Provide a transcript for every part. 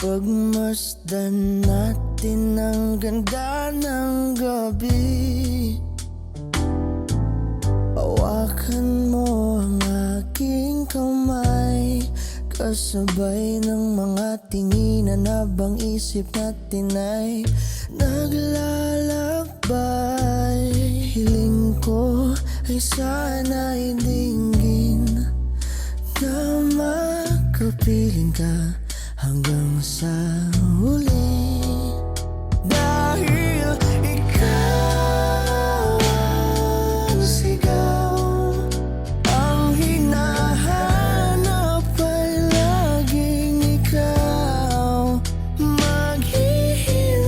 Pagmasdan natin ang ganda ng gabi. Hawakan mo ang aking kamay, kasabay ng mga tinginan habang isip natin ay naglalakbay. Hiling ko ay sana'y dinggin na makapiling ka hanggang sa huli. Dahil ikaw ang sigaw, ang hinahanap ay laging ikaw. Maghihintay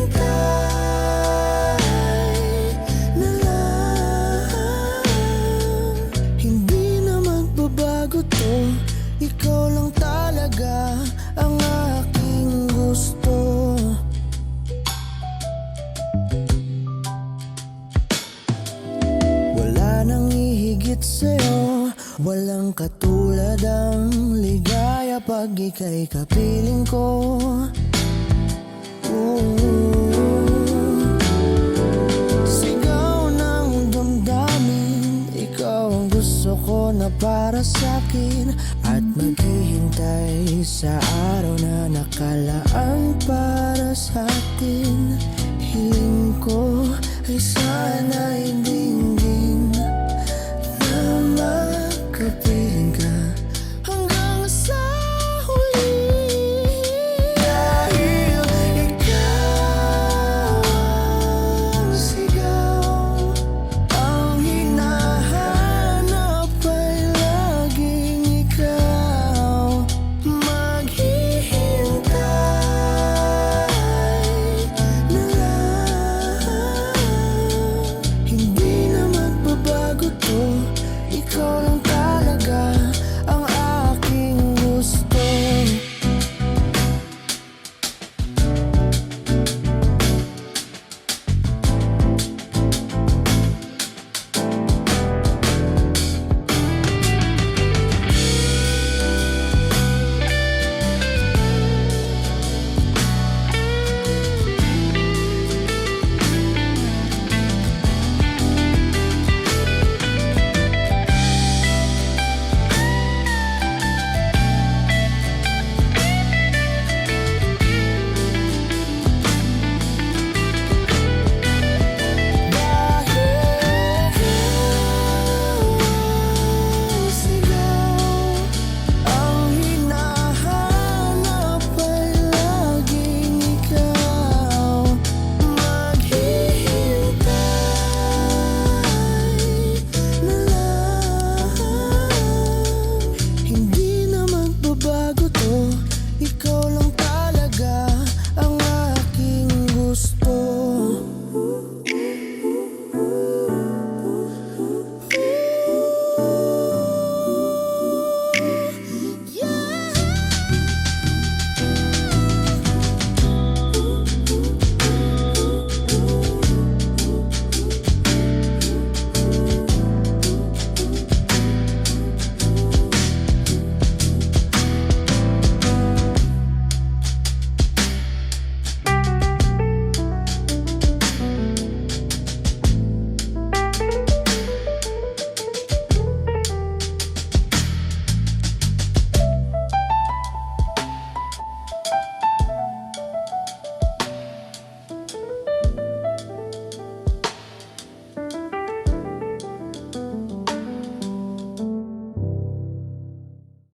na lang, hindi na magbabago to. Ikaw lang talaga ang aking gusto. Wala nang ihigit sa'yo, walang katulad ang ligaya pag ika'y kapiling ko. Sigaw ng damdamin, ikaw ang gusto ko na para sa'kin, at maghihintay sa araw na nakalaan para sa atin. Hiling ko ay sana hindi